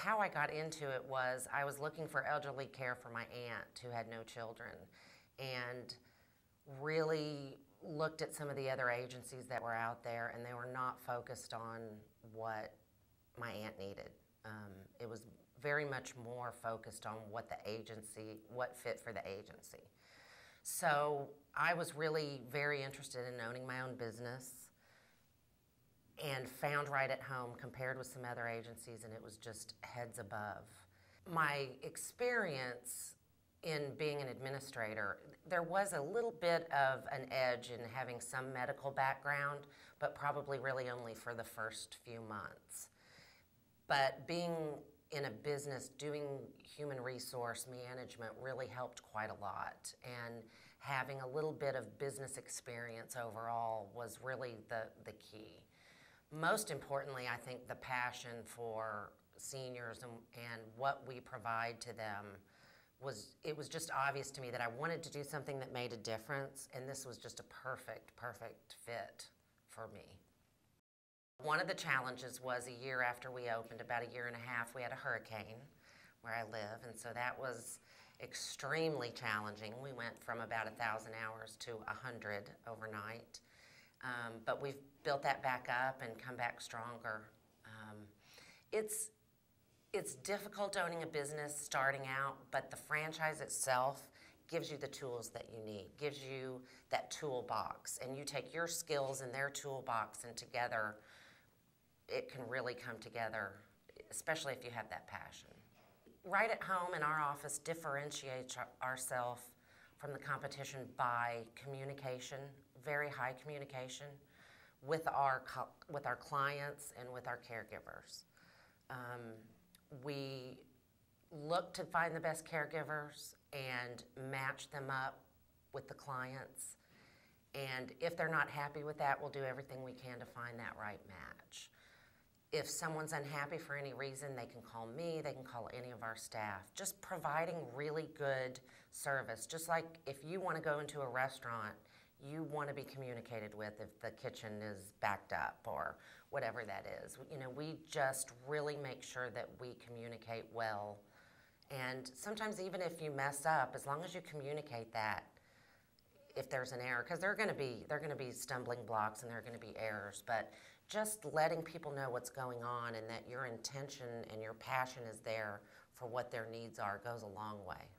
how I got into it was I was looking for elderly care for my aunt who had no children, and really looked at some of the other agencies that were out there, and they were not focused on what my aunt needed. It was very much more focused on what the agency, what fit for the agency. So I was really very interested in owning my own business, and found Right at Home compared with some other agencies, and it was just heads above. My experience in being an administrator, there was a little bit of an edge in having some medical background, but probably really only for the first few months. But being in a business doing human resource management really helped quite a lot, and having a little bit of business experience overall was really the key. Most importantly, I think the passion for seniors and what we provide to them it was just obvious to me that I wanted to do something that made a difference, and this was just a perfect fit for me. One of the challenges was a year after we opened, about a year and a half, we had a hurricane where I live, and so that was extremely challenging. We went from about 1,000 hours to 100 overnight, but we've built that back up and come back stronger. It's difficult owning a business starting out, but the franchise itself gives you the tools that you need, gives you that toolbox, and you take your skills in their toolbox, and together it can really come together, especially if you have that passion. Right at Home in our office differentiates ourselves from the competition by communication, very high communication with our clients and with our caregivers. We look to find the best caregivers and match them up with the clients. And if they're not happy with that, we'll do everything we can to find that right match. If someone's unhappy for any reason, they can call me, they can call any of our staff. Just providing really good service. Just like if you want to go into a restaurant, you want to be communicated with if the kitchen is backed up or whatever that is. You know, we just really make sure that we communicate well. And sometimes even if you mess up, as long as you communicate that, if there's an error, because there are going to be stumbling blocks and there are going to be errors, but just letting people know what's going on and that your intention and your passion is there for what their needs are goes a long way.